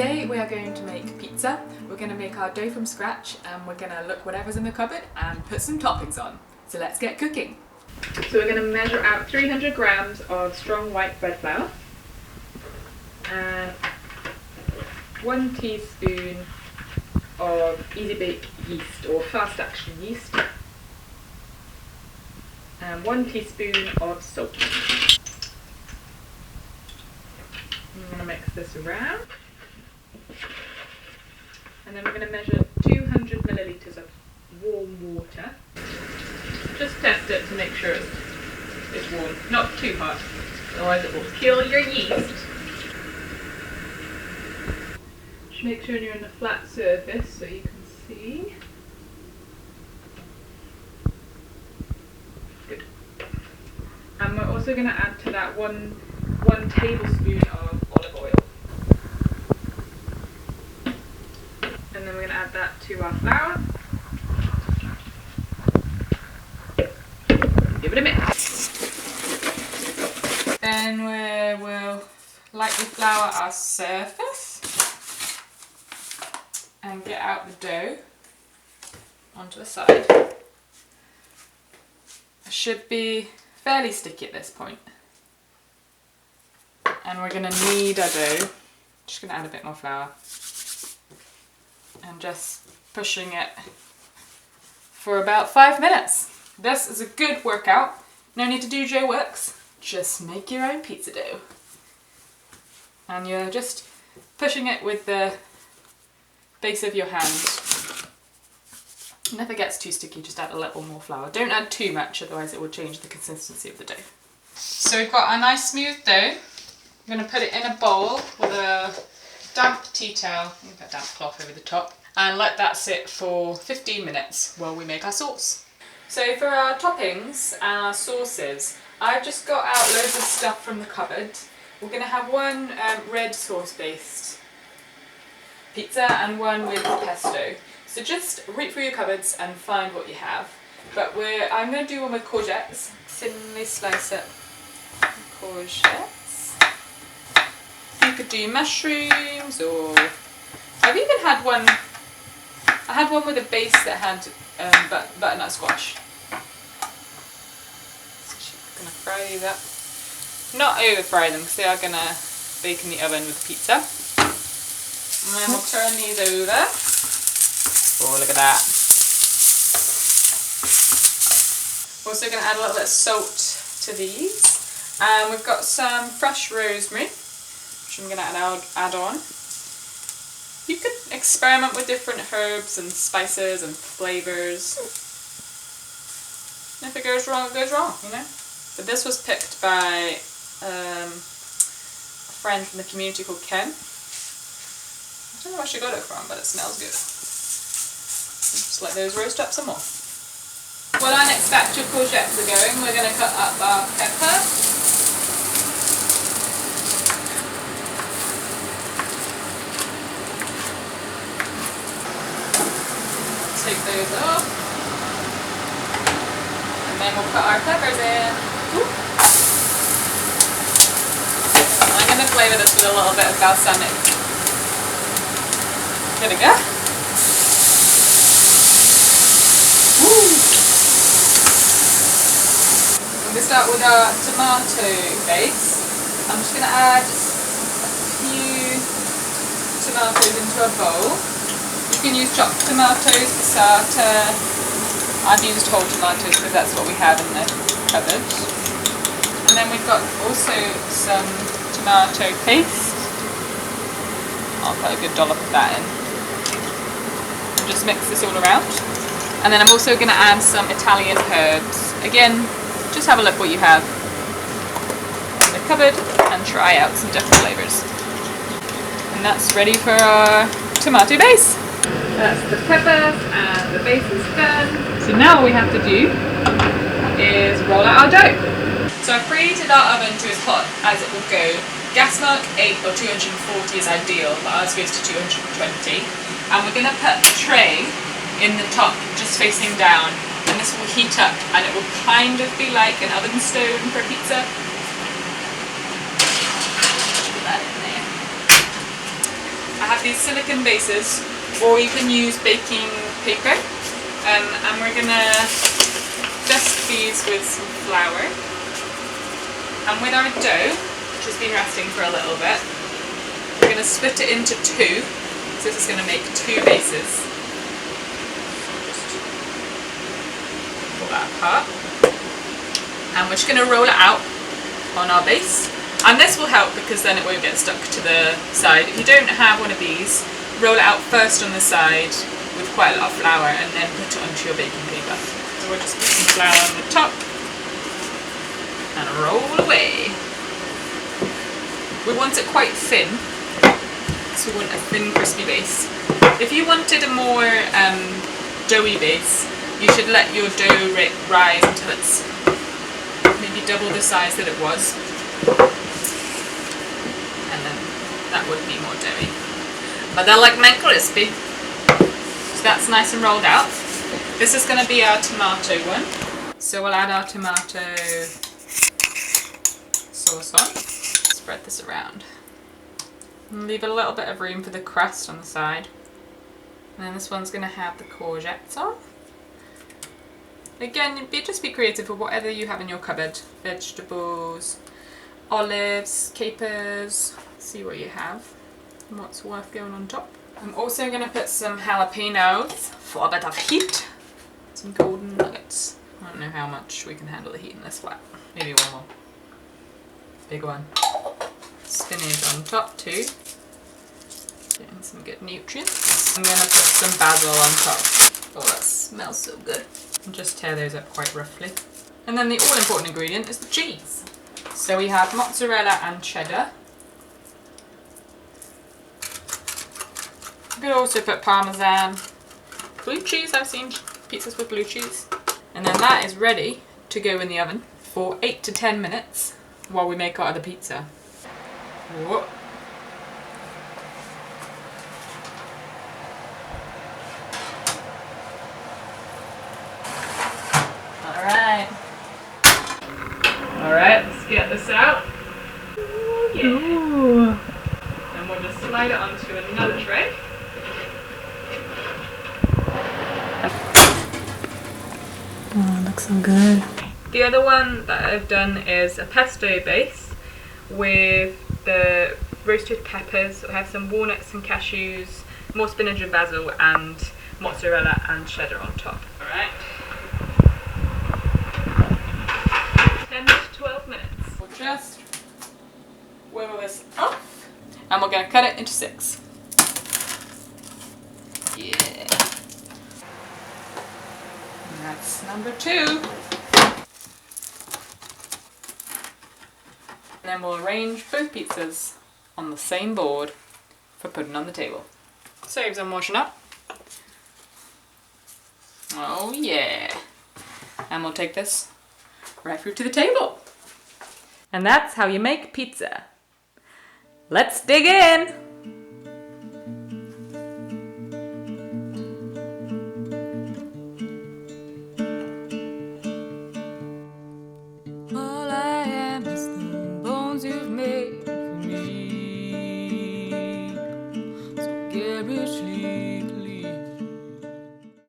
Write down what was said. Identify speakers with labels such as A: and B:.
A: Today we are going to make pizza. We're going to make our dough from scratch and we're going to look whatever's in the cupboard and put some toppings on. So let's get cooking. So we're going to measure out 300 grams of strong white bread flour and 1 teaspoon of easy bake yeast or fast action yeast and 1 teaspoon of salt. I'm going to mix this around. And then we're going to measure 200 millilitres of warm water. Just test it to make sure it's warm, not too hot, otherwise it will kill your yeast. Just make sure you're on a flat surface so you can see. Good. And we're also going to add to that one tablespoon of olive oil. And then we're going to add that to our flour. Give it a mix. Then we will lightly flour our surface and get out the dough onto the side. It should be fairly sticky at this point. And we're going to knead our dough. Just going to add a bit more flour. And just pushing it for about 5 minutes. This is a good workout. No need to do Joe Works. Just make your own pizza dough. And you're just pushing it with the base of your hand. And if it gets too sticky, just add a little more flour. Don't add too much, otherwise it will change the consistency of the dough. So we've got a nice smooth dough. I'm going to put it in a bowl with a damp tea towel, a damp cloth over the top, and let that sit for 15 minutes while we make our sauce. So for our toppings and our sauces, I've just got out loads of stuff from the cupboard. We're going to have one red sauce based pizza and one with pesto. So just read through your cupboards and find what you have. But I'm going to do one with courgettes. Thinly slice up courgettes. You could do mushrooms, or I've even had one. I had one with a base that had butternut squash. So I'm gonna fry these up. Not over fry them because they are gonna bake in the oven with the pizza. And then we'll turn these over. Oh, look at that. We're also gonna add a little bit of salt to these, and we've got some fresh rosemary, which I'm going to add on. You could experiment with different herbs and spices and flavours. And if it goes wrong, it goes wrong, you know. But this was picked by a friend from the community called Ken. I don't know where she got it from, but it smells good. Just let those roast up some more. While our next batch of courgettes are going, we're going to cut up our pepper. Take those off, and then we'll put our peppers in. Ooh. I'm going to flavour this with a little bit of balsamic vinegar. Ooh. I'm going to start with our tomato base. I'm just going to add a few tomatoes into a bowl. You can use chopped tomatoes, passata. I've used whole tomatoes because that's what we have in the cupboard. And then we've got also some tomato paste. I'll put a good dollop of that in. And just mix this all around. And then I'm also going to add some Italian herbs. Again, just have a look what you have in the cupboard and try out some different flavours. And that's ready for our tomato base. That's the peppers and the base is done. So now all we have to do is roll out our dough. So I've preheated our oven to as hot as it will go. Gas mark 8 or 240 is ideal, but ours goes to 220. And we're going to put a tray in the top, just facing down, and this will heat up and it will kind of be like an oven stone for pizza. Put that in there. I have these silicone bases, or you can use baking paper. And we're gonna dust these with some flour. And with our dough, which has been resting for a little bit, we're gonna split it into two. So this is gonna make two bases. Just pull that apart. And we're just gonna roll it out on our base. And this will help because then it won't get stuck to the side. If you don't have one of these, roll it out first on the side with quite a lot of flour and then put it onto your baking paper. So we'll just put some flour on the top and roll away. We want it quite thin, so we want a thin crispy base. If you wanted a more doughy base, you should let your dough rise until it's maybe double the size that it was. And then that would be more doughy. But I like mine crispy. So that's nice and rolled out. This is going to be our tomato one. So we'll add our tomato sauce on. Spread this around. And leave a little bit of room for the crust on the side. And then this one's going to have the courgettes on. Again, just be creative with whatever you have in your cupboard. Vegetables, olives, capers. See what you have and what's worth going on top. I'm also going to put some jalapenos for a bit of heat. Some golden nuggets. I don't know how much we can handle the heat in this flat. Maybe one more. Big one. Spinach on top too. Getting some good nutrients. I'm going to put some basil on top. Oh, that smells so good. And just tear those up quite roughly. And then the all-important ingredient is the cheese. So we have mozzarella and cheddar. You could also put parmesan. Blue cheese, I've seen pizzas with blue cheese. And then that is ready to go in the oven for 8 to 10 minutes while we make our other pizza. Whoa. Alright, let's get this out. Ooh, yeah. Ooh. And we'll just slide it onto another tray.
B: Oh, it looks so good.
A: The other one that I've done is a pesto base with the roasted peppers. I have some walnuts and cashews, more spinach and basil, and mozzarella and cheddar on top. Alright. 10 to 12 minutes. We'll just wiggle this off and we're going to cut it into 6. Yeah. And that's number 2. And then we'll arrange both pizzas on the same board for putting on the table. Saves on washing up. Oh yeah. And we'll take this right through to the table. And that's how you make pizza. Let's dig in!